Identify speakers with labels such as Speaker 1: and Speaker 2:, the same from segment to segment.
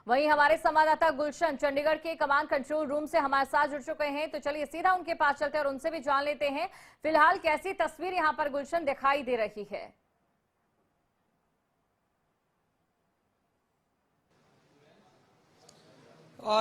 Speaker 1: वहीं हमारे संवाददाता गुलशन चंडीगढ़ के कमांड कंट्रोल रूम से हमारे साथ जुड़ चुके हैं, तो चलिए सीधा उनके पास चलते हैं और उनसे भी जान लेते हैं फिलहाल कैसी तस्वीर यहां पर गुलशन दिखाई दे रही है।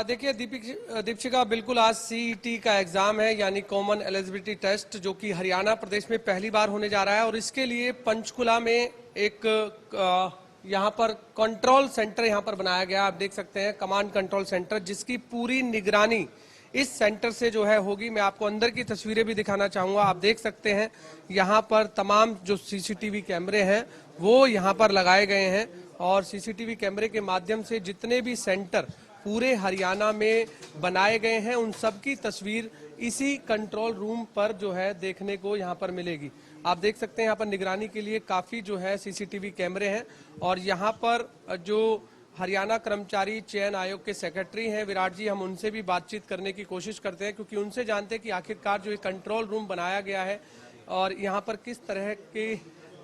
Speaker 2: देखिए दीपशिका, बिल्कुल आज सीईटी का एग्जाम है, यानी कॉमन एलिजिबिलिटी टेस्ट, जो कि हरियाणा प्रदेश में पहली बार होने जा रहा है। और इसके लिए पंचकुला में एक यहाँ पर कंट्रोल सेंटर यहाँ पर बनाया गया। आप देख सकते हैं कमांड कंट्रोल सेंटर, जिसकी पूरी निगरानी इस सेंटर से जो है होगी। मैं आपको अंदर की तस्वीरें भी दिखाना चाहूंगा। आप देख सकते हैं यहाँ पर तमाम जो सीसीटीवी कैमरे हैं वो यहाँ पर लगाए गए हैं, और सीसीटीवी कैमरे के माध्यम से जितने भी सेंटर पूरे हरियाणा में बनाए गए हैं उन सब की तस्वीर इसी कंट्रोल रूम पर जो है देखने को यहाँ पर मिलेगी। आप देख सकते हैं यहाँ पर निगरानी के लिए काफी जो है सीसीटीवी कैमरे हैं। और यहाँ पर जो हरियाणा कर्मचारी चयन आयोग के सेक्रेटरी हैं विराट जी, हम उनसे भी बातचीत करने की कोशिश करते हैं, क्योंकि उनसे जानते हैं कि आखिरकार जो ये कंट्रोल रूम बनाया गया है और यहाँ पर किस तरह की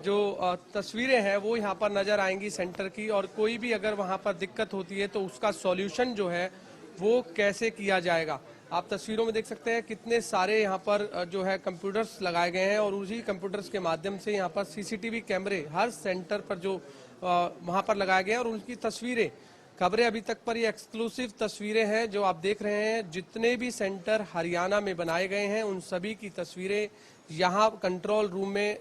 Speaker 2: जो तस्वीरें हैं वो यहाँ पर नजर आएंगी सेंटर की, और कोई भी अगर वहाँ पर दिक्कत होती है तो उसका सॉल्यूशन जो है वो कैसे किया जाएगा। आप तस्वीरों में देख सकते हैं कितने सारे यहाँ पर जो है कंप्यूटर्स लगाए गए हैं, और उसी कंप्यूटर्स के माध्यम से यहाँ पर सीसीटीवी कैमरे हर सेंटर पर जो वहाँ पर लगाए गए हैं, और उनकी तस्वीरें, खबरें अभी तक पर ये एक्सक्लूसिव तस्वीरें हैं जो आप देख रहे हैं। जितने भी सेंटर हरियाणा में बनाए गए हैं उन सभी की तस्वीरें यहाँ कंट्रोल रूम में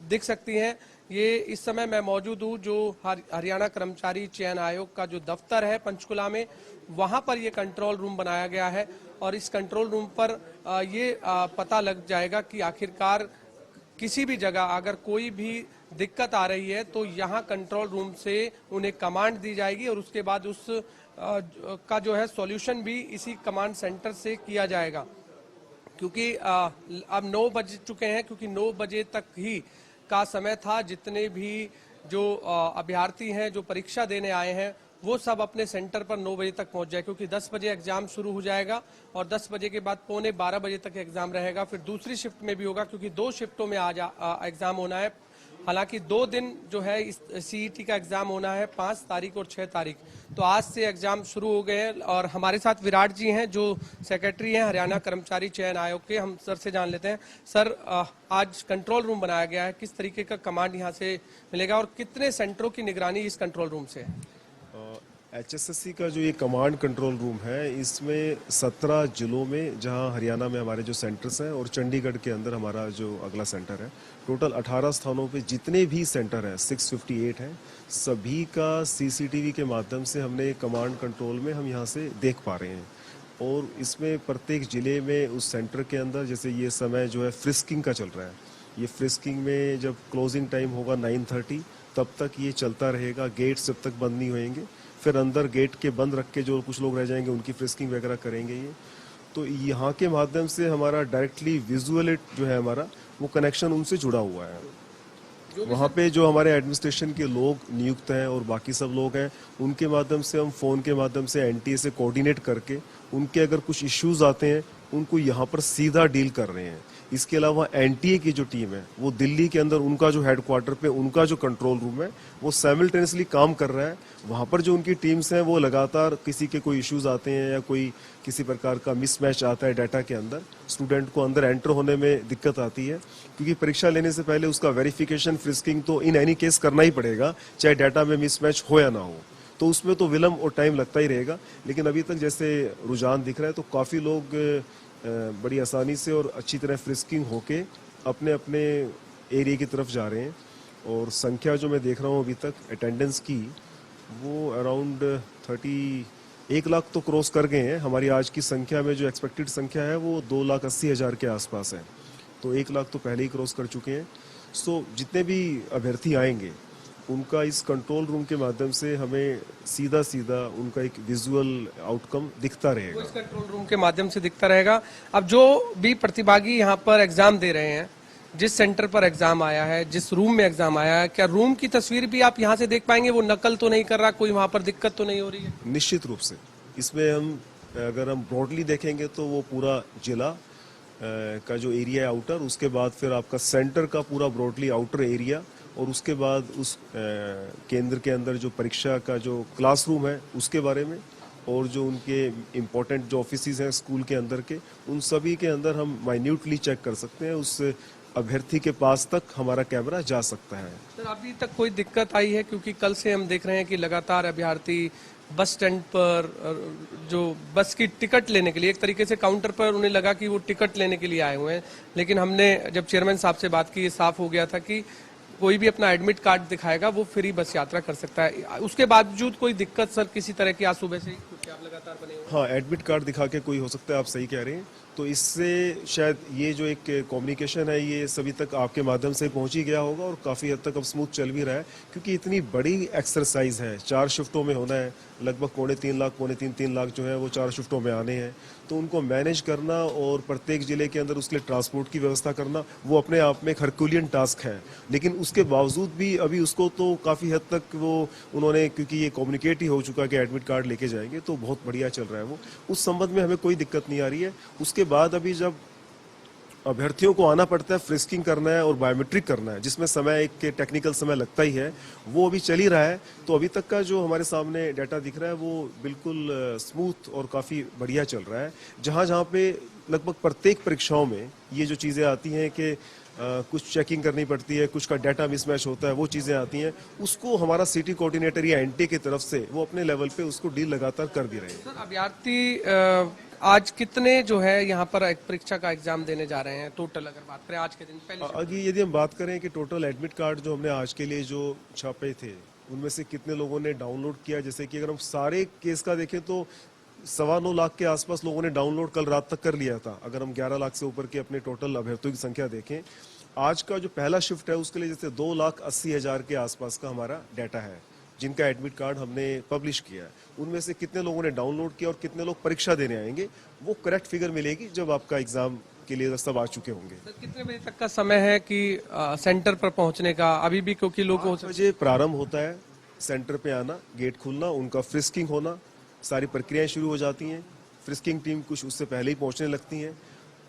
Speaker 2: दिख सकती हैं। ये इस समय मैं मौजूद हूँ जो हरियाणा कर्मचारी चयन आयोग का जो दफ्तर है पंचकुला में, वहाँ पर ये कंट्रोल रूम बनाया गया है। और इस कंट्रोल रूम पर ये पता लग जाएगा कि आखिरकार किसी भी जगह अगर कोई भी दिक्कत आ रही है तो यहाँ कंट्रोल रूम से उन्हें कमांड दी जाएगी, और उसके बाद उस का जो है सॉल्यूशन भी इसी कमांड सेंटर से किया जाएगा। क्योंकि अब 9 बज चुके हैं, क्योंकि 9 बजे तक ही का समय था। जितने भी जो अभ्यर्थी हैं जो परीक्षा देने आए हैं वो सब अपने सेंटर पर 9 बजे तक पहुंच जाए, क्योंकि 10 बजे एग्जाम शुरू हो जाएगा और 10 बजे के बाद 11:45 बजे तक एग्जाम रहेगा। फिर दूसरी शिफ्ट में भी होगा, क्योंकि 2 शिफ्टों में आज एग्जाम होना है। हालांकि 2 दिन जो है इस सीईटी का एग्जाम होना है, 5 तारीख और 6 तारीख। तो आज से एग्जाम शुरू हो गए हैं, और हमारे साथ विराट जी हैं जो सेक्रेटरी हैं हरियाणा कर्मचारी चयन आयोग के। हम सर से जान लेते हैं। सर, आज कंट्रोल रूम बनाया गया है, किस तरीके का कमांड यहाँ से मिलेगा और कितने सेंटरों की निगरानी इस कंट्रोल रूम से है?
Speaker 3: HSSC का जो ये कमांड कंट्रोल रूम है, इसमें 17 जिलों में, जहां हरियाणा में हमारे जो सेंटर्स हैं और चंडीगढ़ के अंदर हमारा जो अगला सेंटर है, टोटल 18 स्थानों पे जितने भी सेंटर हैं 658 हैं, सभी का सीसीटीवी के माध्यम से हमने कमांड कंट्रोल में हम यहाँ से देख पा रहे हैं। और इसमें प्रत्येक जिले में उस सेंटर के अंदर, जैसे ये समय जो है फ्रिस्किंग का चल रहा है, ये फ्रिस्किंग में जब क्लोजिंग टाइम होगा 9:30 तब तक ये चलता रहेगा। गेट्स जब तक बंद नहीं होंगे, फिर अंदर गेट के बंद रख के जो कुछ लोग रह जाएंगे उनकी फ्रिस्किंग वगैरह करेंगे ये। तो यहाँ के माध्यम से हमारा डायरेक्टली विजुअल जो है हमारा वो कनेक्शन उनसे जुड़ा हुआ है। वहाँ पे जो हमारे एडमिनिस्ट्रेशन के लोग नियुक्त हैं और बाकी सब लोग हैं, उनके माध्यम से हम फ़ोन के माध्यम से एनटीए से कोऑर्डिनेट करके उनके अगर कुछ इश्यूज आते हैं उनको यहाँ पर सीधा डील कर रहे हैं। इसके अलावा एनटीए की जो टीम है वो दिल्ली के अंदर उनका जो हेडक्वार्टर पे उनका जो कंट्रोल रूम है वो साइमल्टेनियसली काम कर रहा है। वहाँ पर जो उनकी टीम्स हैं वो लगातार किसी के कोई इश्यूज आते हैं या कोई किसी प्रकार का मिसमैच आता है डाटा के अंदर, स्टूडेंट को अंदर एंटर होने में दिक्कत आती है, क्योंकि परीक्षा लेने से पहले उसका वेरिफिकेशन फ्रिस्किंग तो इन एनी केस करना ही पड़ेगा, चाहे डाटा में मिसमैच हो या ना हो। तो उसमें तो विलम्ब और टाइम लगता ही रहेगा। लेकिन अभी तक जैसे रुझान दिख रहा है तो काफ़ी लोग बड़ी आसानी से और अच्छी तरह फ्रिस्किंग होके अपने अपने एरिया की तरफ जा रहे हैं। और संख्या जो मैं देख रहा हूँ अभी तक अटेंडेंस की, वो अराउंड 1 लाख तो क्रॉस कर गए हैं। हमारी आज की संख्या में जो एक्सपेक्टेड संख्या है वो 2,80,000 के आसपास है, तो 1 लाख तो पहले ही क्रॉस कर चुके हैं। सो जितने भी अभ्यर्थी आएंगे उनका इस कंट्रोल रूम के माध्यम से हमें सीधा सीधा उनका एक विजुअल आउटकम दिखता रहेगा।
Speaker 2: इस कंट्रोल रूम के माध्यम से दिखता रहेगा। अब जो भी प्रतिभागी यहाँ पर एग्जाम दे रहे हैं, जिस सेंटर पर एग्जाम आया है, जिस रूम में एग्जाम आया है, क्या रूम की तस्वीर भी आप यहाँ से देख पाएंगे? वो नकल तो नहीं कर रहा, कोई वहाँ पर दिक्कत तो नहीं हो रही है?
Speaker 3: निश्चित रूप से इसमें अगर हम ब्रॉडली देखेंगे तो वो पूरा जिला का जो एरिया है आउटर, उसके बाद फिर आपका सेंटर का पूरा ब्रॉडली आउटर एरिया, और उसके बाद उस केंद्र के अंदर जो परीक्षा का जो क्लासरूम है उसके बारे में, और जो उनके इम्पोर्टेंट जो ऑफिसेज हैं स्कूल के अंदर के, उन सभी के अंदर हम माइन्यूटली चेक कर सकते हैं। उस अभ्यर्थी के पास तक हमारा कैमरा जा सकता है।
Speaker 2: सर अभी तक कोई दिक्कत आई है? क्योंकि कल से हम देख रहे हैं कि लगातार अभ्यर्थी बस स्टैंड पर जो बस की टिकट लेने के लिए, एक तरीके से काउंटर पर उन्हें लगा कि वो टिकट लेने के लिए आए हुए हैं, लेकिन हमने जब चेयरमैन साहब से बात की, ये साफ हो गया था कि कोई भी अपना एडमिट कार्ड दिखाएगा वो फ्री बस यात्रा कर सकता है। उसके बावजूद कोई दिक्कत सर किसी तरह की आज सुबह से, क्योंकि आप लगातार बने हुए हैं?
Speaker 3: हाँ, एडमिट कार्ड दिखा के कोई हो सकता है, आप सही कह रहे हैं। तो इससे शायद ये जो एक कम्युनिकेशन है ये सभी तक आपके माध्यम से पहुंच ही गया होगा, और काफ़ी हद तक अब स्मूथ चल भी रहा है, क्योंकि इतनी बड़ी एक्सरसाइज है, 4 शिफ्टों में होना है, लगभग 2.25 लाख 3 लाख जो है वो 4 शिफ्टों में आने हैं। तो उनको मैनेज करना और प्रत्येक जिले के अंदर उसके लिए ट्रांसपोर्ट की व्यवस्था करना, वो अपने आप में एक हरकुलियन टास्क है। लेकिन उसके बावजूद भी अभी उसको तो काफ़ी हद तक वो उन्होंने, क्योंकि ये कम्युनिकेट ही हो चुका है कि एडमिट कार्ड लेके जाएंगे, तो बहुत बढ़िया चल रहा है वो। उस संबंध में हमें कोई दिक्कत नहीं आ रही है। उसके बाद अभी जब अभ्यर्थियों को आना पड़ता है, फ्रिस्किंग करना है और बायोमेट्रिक करना है, जिसमें समय एक टेक्निकल समय लगता ही है, वो अभी चल ही रहा है। तो अभी तक का जो हमारे सामने डाटा दिख रहा है वो बिल्कुल स्मूथ और काफ़ी बढ़िया चल रहा है। जहाँ जहाँ पे लगभग प्रत्येक परीक्षाओं में ये जो चीज़ें आती हैं कि कुछ चेकिंग करनी पड़ती है, कुछ का डाटा मिसमैच होता है, वो चीज़ें आती हैं, उसको हमारा सिटी कोऑर्डिनेटर या एनटी की तरफ से वो अपने लेवल पे उसको डील लगातार कर भी रहे हैं।
Speaker 2: सर अभ्यर्थी आज कितने जो है यहाँ पर एक परीक्षा का एग्जाम देने जा रहे हैं टोटल, अगर बात करें आज के दिन पहले?
Speaker 3: अभी यदि हम बात करें कि टोटल एडमिट कार्ड जो हमने आज के लिए जो छापे थे, उनमें से कितने लोगों ने डाउनलोड किया, जैसे कि अगर हम सारे केस का देखें तो 9.25 लाख के आसपास लोगों ने डाउनलोड कल रात तक कर लिया था। अगर हम 11 लाख से ऊपर के अपने टोटल अभ्यर्थियों की संख्या देखें, आज का जो पहला शिफ्ट है उसके लिए जैसे 2,80,000 के आसपास का हमारा डाटा है, जिनका एडमिट कार्ड हमने पब्लिश किया है। उनमें से कितने लोगों ने डाउनलोड किया और कितने लोग परीक्षा देने आएंगे, वो करेक्ट फिगर मिलेगी जब आपका एग्जाम के लिए सब आ चुके होंगे।
Speaker 2: सर कितने बजे तक का समय है कि सेंटर पर पहुंचने का? अभी भी क्योंकि लोग
Speaker 3: 8 बजे प्रारंभ होता है, सेंटर पे आना, गेट खुलना, उनका फ्रिस्किंग होना, सारी प्रक्रियाएं शुरू हो जाती हैं। फ्रिस्किंग टीम कुछ उससे पहले ही पहुंचने लगती हैं।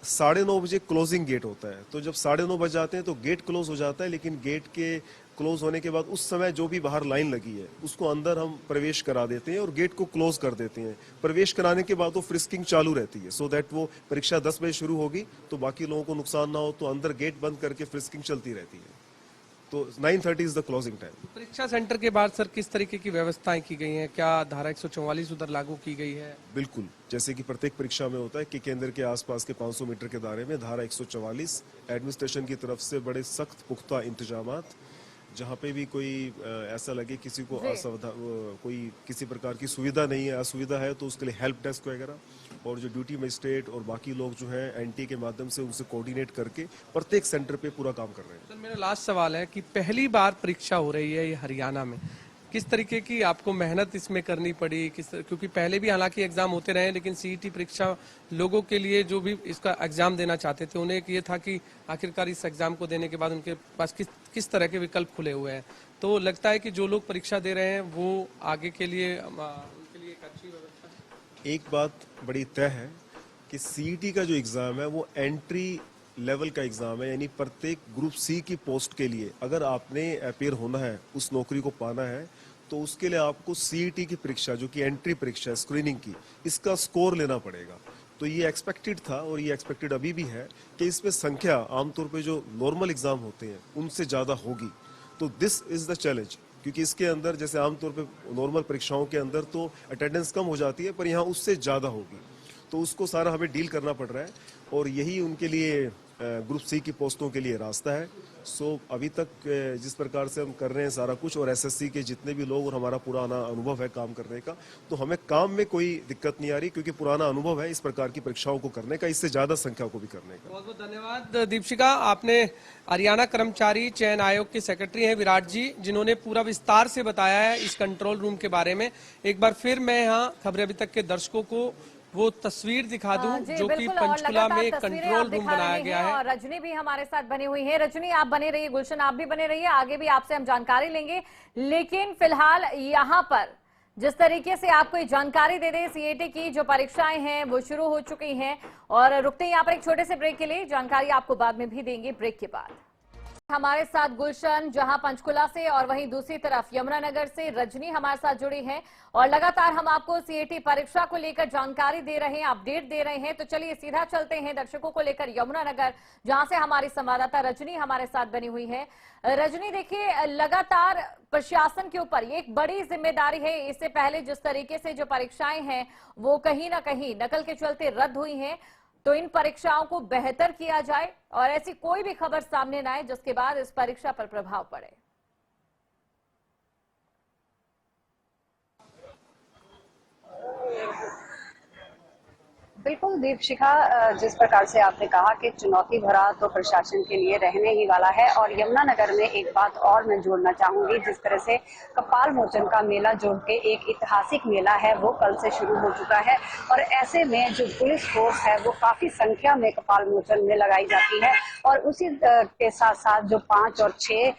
Speaker 3: 9:30 बजे क्लोजिंग गेट होता है, तो जब 9:30 बज जाते हैं तो गेट क्लोज हो जाता है, लेकिन गेट के क्लोज होने के बाद उस समय जो भी बाहर लाइन लगी है उसको अंदर हम प्रवेश करा देते हैं और गेट को क्लोज कर देते हैं। प्रवेश कराने के बाद वो फ्रिस्किंग चालू रहती है, सो दैट वो परीक्षा 10 बजे शुरू होगी तो बाकी लोगों को नुकसान ना हो, तो अंदर गेट बंद करके फ्रिस्किंग चलती रहती है। तो 9:30 इज द क्लोजिंग टाइम।
Speaker 2: परीक्षा सेंटर के बाद सर किस तरीके की व्यवस्थाएं की गई हैं? क्या धारा 144 उधर लागू की गई है?
Speaker 3: बिल्कुल, जैसे कि प्रत्येक परीक्षा में होता है कि केंद्र के आसपास के 500 मीटर के दायरे में धारा 144 एडमिनिस्ट्रेशन की तरफ से बड़े सख्त पुख्ता इंतजामात, जहाँ पे भी कोई ऐसा लगे किसी को कोई किसी प्रकार की सुविधा नहीं है, असुविधा है, तो उसके लिए हेल्प डेस्क वगैरह, और जो ड्यूटी मजिस्ट्रेट और बाकी लोग जो हैं एनटी के माध्यम से उनसे कोऑर्डिनेट करके प्रत्येक सेंटर पे पूरा काम कर रहे हैं।
Speaker 2: सर मेरा लास्ट सवाल है कि पहली बार परीक्षा हो रही है ये हरियाणा में, किस तरीके की आपको मेहनत इसमें करनी पड़ी? क्योंकि पहले भी हालांकि एग्जाम होते रहे, लेकिन सीईटी परीक्षा लोगों के लिए जो भी इसका एग्जाम देना चाहते थे उन्हें ये था कि आखिरकार इस एग्जाम को देने के बाद उनके पास किस तरह के विकल्प खुले हुए हैं। तो लगता है कि जो लोग परीक्षा दे रहे हैं वो आगे के लिए उनके लिए एक अच्छी व्यवस्था है।
Speaker 3: एक बात बड़ी तय है कि सीईटी का जो एग्ज़ाम है वो एंट्री लेवल का एग्ज़ाम है, यानी प्रत्येक ग्रुप सी की पोस्ट के लिए अगर आपने अपीयर होना है, उस नौकरी को पाना है, तो उसके लिए आपको सीईटी की परीक्षा जो कि एंट्री परीक्षा है स्क्रीनिंग की, इसका स्कोर लेना पड़ेगा। तो ये एक्सपेक्टेड था और ये एक्सपेक्टेड अभी भी है कि इसमें संख्या आमतौर पे जो नॉर्मल एग्ज़ाम होते हैं उनसे ज़्यादा होगी। तो दिस इज़ द चैलेंज, क्योंकि इसके अंदर जैसे आमतौर पे नॉर्मल परीक्षाओं के अंदर तो अटेंडेंस कम हो जाती है, पर यहाँ उससे ज़्यादा होगी, तो उसको सारा हमें डील करना पड़ रहा है, और यही उनके लिए ग्रुप सी की पोस्टों के लिए रास्ता है। सो अभी तक जिस प्रकार से हम कर रहे हैं सारा कुछ, और एसएससी के जितने भी लोग और हमारा पुराना अनुभव है काम करने का, तो हमें काम में कोई दिक्कत नहीं आ रही, क्योंकि पुराना अनुभव है इस प्रकार की परीक्षाओं को करने का, इससे ज्यादा संख्या को भी करने का।
Speaker 2: बहुत बहुत धन्यवाद दीपशिका। आपने हरियाणा कर्मचारी चयन आयोग के सेक्रेटरी हैं विराट जी, जिन्होंने पूरा विस्तार से बताया है इस कंट्रोल रूम के बारे में। एक बार फिर मैं यहाँ खबरें अभी तक के दर्शकों को वो तस्वीर दिखा दूं जो कि पंचकुला में कंट्रोल रूम बनाया गया है।
Speaker 1: और रजनी भी हमारे साथ बनी हुई है। रजनी आप बने रहिए, गुलशन आप भी बने रहिए, आगे भी आपसे हम जानकारी लेंगे। लेकिन फिलहाल यहाँ पर जिस तरीके से आपको ये जानकारी दे दें, सीईटी की जो परीक्षाएं हैं वो शुरू हो चुकी हैं, और रुकते हैं यहाँ पर एक छोटे से ब्रेक के लिए, जानकारी आपको बाद में भी देंगे ब्रेक के बाद। हमारे साथ गुलशन जहां पंचकुला से और वहीं दूसरी तरफ यमुनानगर से रजनी हमारे साथ जुड़ी हैं और लगातार हम आपको सीएटी परीक्षा को लेकर जानकारी दे रहे हैं, अपडेट दे रहे हैं। तो चलिए सीधा चलते हैं दर्शकों को लेकर यमुनानगर, जहां से हमारी संवाददाता रजनी हमारे साथ बनी हुई है। रजनी, देखिए लगातार प्रशासन के ऊपर ये एक बड़ी जिम्मेदारी है। इससे पहले जिस तरीके से जो परीक्षाएं हैं वो कहीं ना कहीं नकल के चलते रद्द हुई हैं, तो इन परीक्षाओं को बेहतर किया जाए और ऐसी कोई भी खबर सामने ना आए जिसके बाद इस परीक्षा पर प्रभाव पड़े।
Speaker 4: बिल्कुल दीपशिखा, जिस प्रकार से आपने कहा कि चुनौती भरा तो प्रशासन के लिए रहने ही वाला है। और यमुनानगर में एक बात और मैं जोड़ना चाहूंगी, जिस तरह से कपाल मोचन का मेला जोड़ के एक ऐतिहासिक मेला है वो कल से शुरू हो चुका है और ऐसे में जो पुलिस फोर्स है वो काफी संख्या में कपाल मोचन में लगाई जाती है। और उसी के साथ साथ जो 5 और 6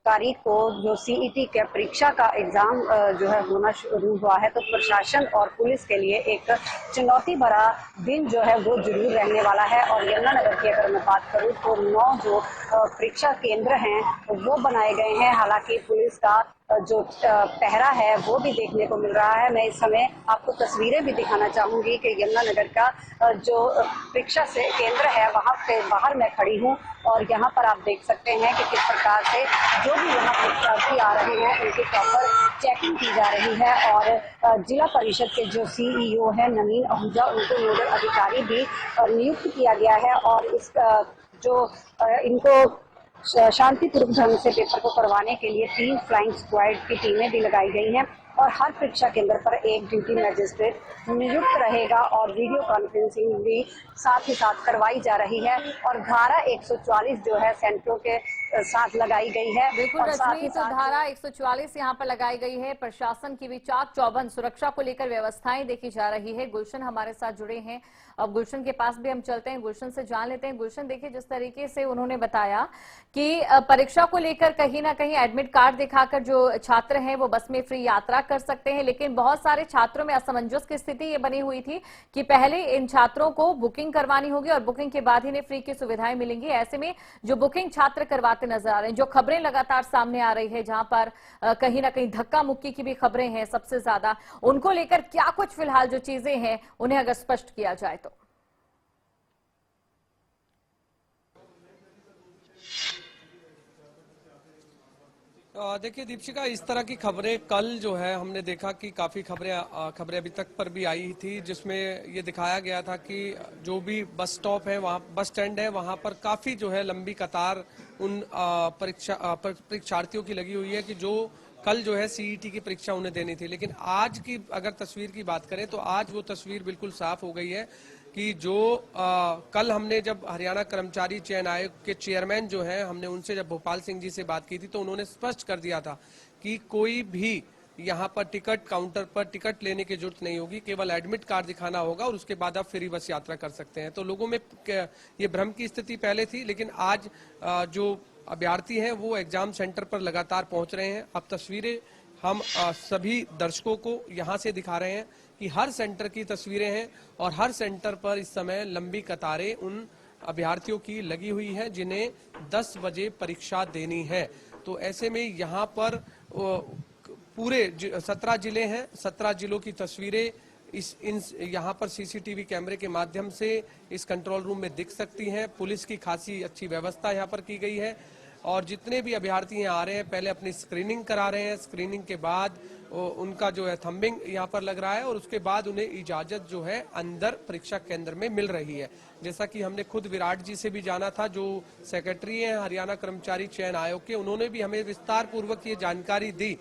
Speaker 4: तारीख को जो सीईटी के परीक्षा का एग्जाम जो है होना शुरू हुआ है, तो प्रशासन और पुलिस के लिए एक चुनौती भरा दिन जो है वो जरूर रहने वाला है। और यमुनानगर की अगर मैं बात करूं तो 9 जो परीक्षा केंद्र हैं वो बनाए गए हैं। हालांकि पुलिस का जो पहरा है वो भी देखने को मिल रहा है। मैं इस समय आपको तस्वीरें भी दिखाना चाहूंगी कि यमुनानगर का जो परीक्षा से केंद्र है वहां पे बाहर मैं खड़ी हूं और यहाँ पर आप देख सकते हैं कि किस प्रकार से जो भी यहाँ परीक्षार्थी आ रहे हैं उनकी प्रॉपर चेकिंग की जा रही है। और जिला परिषद के जो सीईओ है नवीन आहूजा, उनको नोडल अधिकारी भी नियुक्त किया गया है और इस जो इनको शांतिपूर्वक ढंग से पेपर को करवाने के लिए 3 फ्लाइंग स्क्वाड की टीमें भी लगाई गई हैं और हर परीक्षा केंद्र पर एक ड्यूटी मैजिस्ट्रेट नियुक्त रहेगा और वीडियो कॉन्फ्रेंसिंग भी साथ ही साथ करवाई जा रही है। और धारा 144 जो है सेंटरों के साथ लगाई गई है।
Speaker 1: बिल्कुल रजनी, तो धारा 144 यहाँ पर लगाई गई है। प्रशासन की भी चाक चौबंद सुरक्षा को लेकर व्यवस्थाएं देखी जा रही है। गुलशन हमारे साथ जुड़े हैं, अब गुलशन के पास भी हम चलते हैं, गुलशन से जान लेते हैं। गुलशन, देखिए जिस तरीके से उन्होंने बताया कि परीक्षा को लेकर कहीं ना कहीं एडमिट कार्ड दिखाकर जो छात्र हैं वो बस में फ्री यात्रा कर सकते हैं, लेकिन बहुत सारे छात्रों में असमंजस की स्थिति ये बनी हुई थी कि पहले इन छात्रों को बुकिंग करवानी होगी और बुकिंग के बाद ही इन्हें फ्री की सुविधाएं मिलेंगी। ऐसे में जो बुकिंग छात्र करवाते नजर आ रहे हैं, जो खबरें लगातार सामने आ रही है जहां पर कहीं ना कहीं धक्का मुक्की की भी खबरें हैं सबसे ज्यादा, उनको लेकर क्या कुछ फिलहाल जो चीजें हैं उन्हें अगर स्पष्ट किया जाए तो?
Speaker 2: देखिए दीपशिका, इस तरह की खबरें कल जो है हमने देखा कि काफी खबरें अभी तक पर भी आई थी, जिसमें ये दिखाया गया था कि जो भी बस स्टॉप है, वहाँ बस स्टैंड है, वहाँ पर काफी जो है लंबी कतार उन परीक्षार्थियों की लगी हुई है कि जो कल जो है सीईटी की परीक्षा उन्हें देनी थी। लेकिन आज की अगर तस्वीर की बात करें तो आज वो तस्वीर बिल्कुल साफ हो गई है कि जो कल हमने जब हरियाणा कर्मचारी चयन आयोग के चेयरमैन जो हैं, हमने उनसे जब भोपाल सिंह जी से बात की थी तो उन्होंने स्पष्ट कर दिया था कि कोई भी यहाँ पर टिकट काउंटर पर टिकट लेने की जरूरत नहीं होगी, केवल एडमिट कार्ड दिखाना होगा और उसके बाद आप फ्री बस यात्रा कर सकते हैं। तो लोगों में ये भ्रम की स्थिति पहले थी, लेकिन आज जो अभ्यर्थी हैं वो एग्जाम सेंटर पर लगातार पहुंच रहे हैं। अब तस्वीरें हम सभी दर्शकों को यहाँ से दिखा रहे हैं कि हर सेंटर की तस्वीरें हैं और हर सेंटर पर इस समय लंबी कतारें उन अभ्यर्थियों की लगी हुई है जिन्हें 10 बजे परीक्षा देनी है। तो ऐसे में यहाँ पर पूरे 17 जिले हैं, 17 जिलों की तस्वीरें यहाँ पर सीसीटीवी कैमरे के माध्यम से इस कंट्रोल रूम में दिख सकती हैं। पुलिस की खासी अच्छी व्यवस्था यहाँ पर की गई है और जितने भी अभ्यर्थी यहाँ आ रहे हैं पहले अपनी स्क्रीनिंग करा रहे हैं। स्क्रीनिंग के बाद उनका जो है थंबिंग यहाँ पर लग रहा है और उसके बाद उन्हें इजाजत जो है अंदर परीक्षा केंद्र में मिल रही है। जैसा कि हमने खुद विराट जी से भी जाना था, जो सेक्रेटरी हैं हरियाणा कर्मचारी चयन आयोग के, उन्होंने भी हमें विस्तार पूर्वक ये जानकारी दी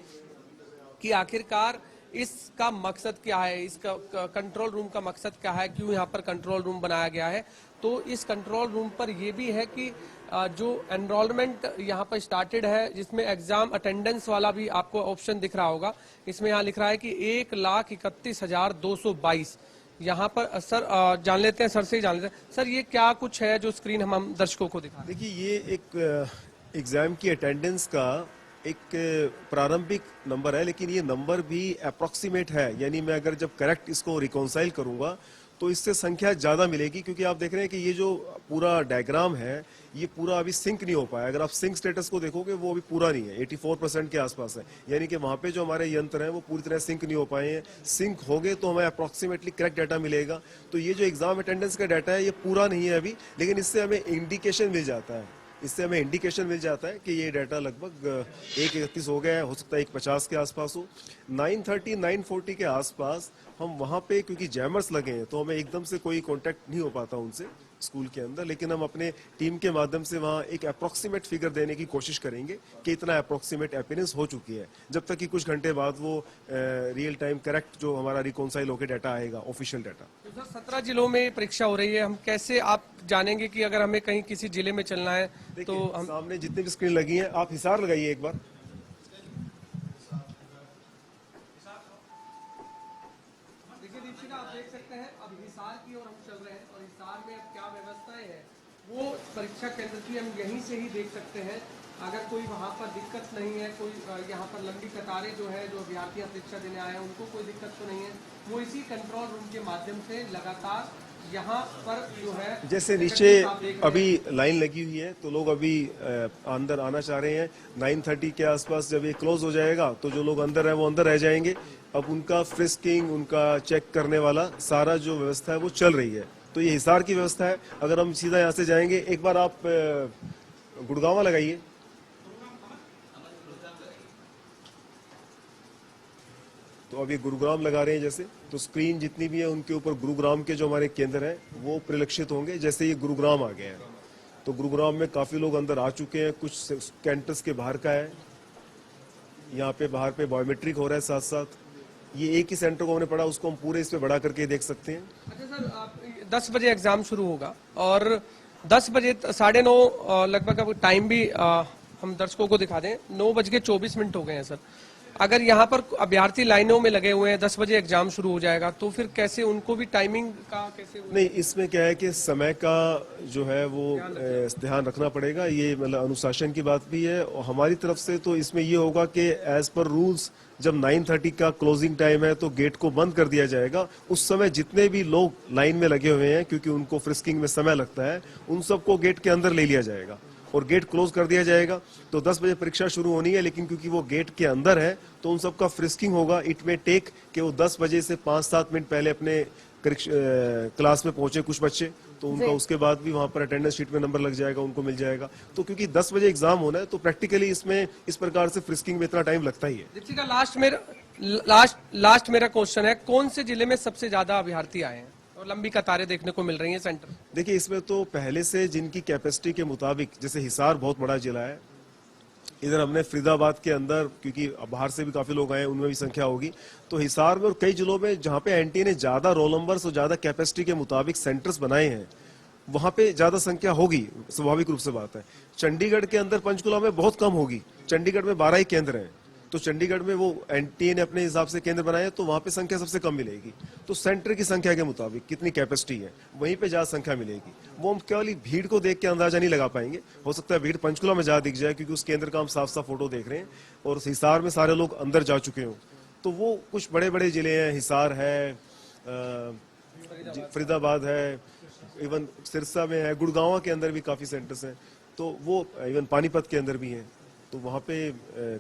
Speaker 2: कि आखिरकार इसका मकसद क्या है, इसका कंट्रोल रूम का मकसद क्या है, क्यों यहाँ पर कंट्रोल रूम बनाया गया है। तो इस कंट्रोल रूम पर यह भी है कि जो एनरोलमेंट यहाँ पर स्टार्टेड है, जिसमें एग्जाम अटेंडेंस वाला भी आपको ऑप्शन दिख रहा होगा, इसमें यहाँ लिख रहा है कि 1,31,222। यहाँ पर सर जान लेते हैं, सर से ही जान लेते हैं। सर ये क्या कुछ है जो स्क्रीन हम दर्शकों को दिखा?
Speaker 3: देखिए, ये एक एग्जाम की अटेंडेंस का एक प्रारंभिक नंबर है, लेकिन ये नंबर भी अप्रोक्सीमेट है। यानी मैं अगर जब करेक्ट इसको रिकॉन्साइल करूंगा तो इससे संख्या ज्यादा मिलेगी, क्योंकि आप देख रहे हैं कि ये जो पूरा डायग्राम है ये पूरा अभी सिंक नहीं हो पाया। अगर आप सिंक स्टेटस को देखोगे वो अभी पूरा नहीं है, 84% के आसपास है, यानी कि वहां पे जो हमारे यंत्र हैं वो पूरी तरह सिंक नहीं हो पाए हैं। सिंक हो गए तो हमें अप्रोक्सीमेटली करेक्ट डाटा मिलेगा। तो ये जो एग्जाम अटेंडेंस का डाटा है ये पूरा नहीं है अभी, लेकिन इससे हमें इंडिकेशन मिल जाता है, इससे हमें इंडिकेशन मिल जाता है कि ये डाटा लगभग 1:31 हो गया है, हो सकता है 1:50 के आसपास हो। 9:30 9:40 के आसपास हम वहां पे, क्योंकि जैमर्स लगे हैं तो हमें एकदम से कोई कांटेक्ट नहीं हो पाता उनसे स्कूल के अंदर, लेकिन हम अपने टीम के माध्यम से वहां एक अप्रोक्सीमेट फिगर देने की कोशिश करेंगे कि इतना अप्रोक्सीमेट अपीयरेंस हो चुकी है, जब तक कि कुछ घंटे बाद वो रियल टाइम करेक्ट जो हमारा रिकॉन्साइल होकर डाटा आएगा, ऑफिशियल डाटा।
Speaker 2: तो सर 17 जिलों में परीक्षा हो रही है, हम कैसे आप जानेंगे कि अगर हमें कहीं किसी जिले में चलना है तो हम
Speaker 3: सामने जितनी भी स्क्रीन लगी है आप हिसार लगाइए एक बार।
Speaker 2: देखिए दीपिका, आप देख सकते हैं अब हिसार की ओर हम चल रहे हैं और हिसार में अब क्या व्यवस्थाएं हैं वो परीक्षा केंद्र की हम यहीं से ही देख सकते हैं। अगर कोई वहाँ पर दिक्कत नहीं है, कोई यहाँ पर लंबी कतारें जो है जो अभ्यर्थी परीक्षा देने आए हैं उनको कोई दिक्कत तो नहीं है, वो इसी कंट्रोल रूम के माध्यम से लगातार यहाँ पर जो है
Speaker 3: जैसे नीचे अभी लाइन लगी हुई है तो लोग अभी अंदर आना चाह रहे हैं। 9:30 के आसपास जब ये क्लोज हो जाएगा तो जो लोग अंदर है वो अंदर रह जाएंगे। अब उनका फ्रिस्किंग, उनका चेक करने वाला सारा जो व्यवस्था है वो चल रही है। तो ये हिसार की व्यवस्था है। अगर हम सीधा यहाँ से जाएंगे, एक बार आप गुड़गांव लगाइए। तो अभी गुरुग्राम लगा रहे हैं, जैसे तो स्क्रीन जितनी भी है उनके ऊपर गुरुग्राम के जो हमारे केंद्र हैं वो परिलक्षित होंगे। जैसे ये गुरुग्राम आ गया है तो गुरुग्राम में काफी लोग अंदर आ चुके हैं, कुछ कैंटस के बाहर का है, यहाँ पे बाहर पे बायोमेट्रिक हो रहा है साथ साथ। ये एक ही सेंटर को हमने पढ़ा, उसको हम पूरे इस पे बढ़ा करके देख सकते हैं।
Speaker 2: अच्छा सर, 10 बजे एग्जाम शुरू होगा और 10 बजे 9:30 लगभग अब टाइम भी हम दर्शकों को दिखा दें, 9:24 हो गए हैं सर। अगर यहाँ पर अभ्यर्थी लाइनों में लगे हुए हैं, 10 बजे एग्जाम शुरू हो जाएगा, तो फिर कैसे उनको भी टाइमिंग का कैसे
Speaker 3: नहीं, इसमें क्या है कि समय का जो है वो ध्यान रखना पड़ेगा। ये मतलब अनुशासन की बात भी है और हमारी तरफ से तो इसमें ये होगा कि एज पर रूल्स जब 9:30 का क्लोजिंग टाइम है तो गेट को बंद कर दिया जाएगा। उस समय जितने भी लोग लाइन में लगे हुए हैं, क्योंकि उनको फ्रिस्किंग में समय लगता है, उन सबको गेट के अंदर ले लिया जाएगा और गेट क्लोज कर दिया जाएगा। तो 10 बजे परीक्षा शुरू होनी है, लेकिन क्योंकि वो गेट के अंदर है तो उन सबका फ्रिस्किंग होगा। इट में टेक कि वो 10 बजे से 5-7 मिनट पहले अपने क्लास में पहुंचे कुछ बच्चे, तो उनका उसके बाद भी वहां पर अटेंडेंस शीट में नंबर लग जाएगा, उनको मिल जाएगा। तो क्योंकि 10 बजे एग्जाम होना है तो प्रैक्टिकली इसमें इस प्रकार से फ्रिस्किंग में इतना टाइम लगता ही है।
Speaker 2: दीपिका, लास्ट मेरा क्वेश्चन है, कौन से जिले में सबसे ज्यादा अभ्यर्थी आए हैं और लंबी कतारें देखने को मिल रही हैं सेंटर?
Speaker 3: देखिए, इसमें तो पहले से जिनकी कैपेसिटी के मुताबिक, जैसे हिसार बहुत बड़ा जिला है, इधर हमने फरीदाबाद के अंदर, क्योंकि बाहर से भी काफी लोग आए, उनमें भी संख्या होगी, तो हिसार में और कई जिलों में जहां पे एनटीए ने ज्यादा रोल नंबर्स और ज्यादा कैपेसिटी के मुताबिक सेंटर्स बनाए हैं, वहां पे ज्यादा संख्या होगी, स्वाभाविक रूप से बात है। चंडीगढ़ के अंदर पंचकुला में बहुत कम होगी, चंडीगढ़ में 12 ही केंद्र हैं, तो चंडीगढ़ में वो एनटीए ने अपने हिसाब से केंद्र बनाए तो वहां पे संख्या सबसे कम मिलेगी। तो सेंटर की संख्या के मुताबिक कितनी कैपेसिटी है वहीं पे ज्यादा संख्या मिलेगी। वो हम केवल भीड़ को देख के अंदाजा नहीं लगा पाएंगे, हो सकता है भीड़ पंचकुला में ज्यादा दिख जाए क्योंकि उस केंद्र का हम साफ साफ फोटो देख रहे हैं और हिसार में सारे लोग अंदर जा चुके हो। तो वो कुछ बड़े बड़े जिले हैं, हिसार है, फरीदाबाद है, इवन सिरसा में है, गुड़गांव के अंदर भी काफी सेंटर्स हैं, तो वो इवन पानीपत के अंदर भी हैं, तो वहां पे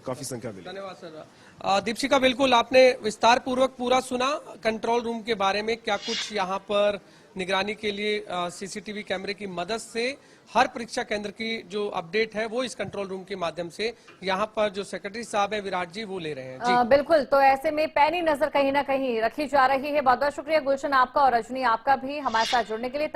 Speaker 3: काफी संख्या मिली।
Speaker 2: धन्यवाद सर। दीपिका, बिल्कुल आपने विस्तार पूर्वक पूरा सुना कंट्रोल रूम के बारे में, क्या कुछ यहाँ पर निगरानी के लिए सीसीटीवी कैमरे की मदद से हर परीक्षा केंद्र की जो अपडेट है वो इस कंट्रोल रूम के माध्यम से यहाँ पर जो सेक्रेटरी साहब है विराट जी वो ले रहे हैं जी।
Speaker 1: बिल्कुल, तो ऐसे में पैनी नजर कहीं ना कहीं रखी जा रही है। बहुत बहुत शुक्रिया गुलशन आपका और रजनी आपका भी हमारे साथ जुड़ने के लिए।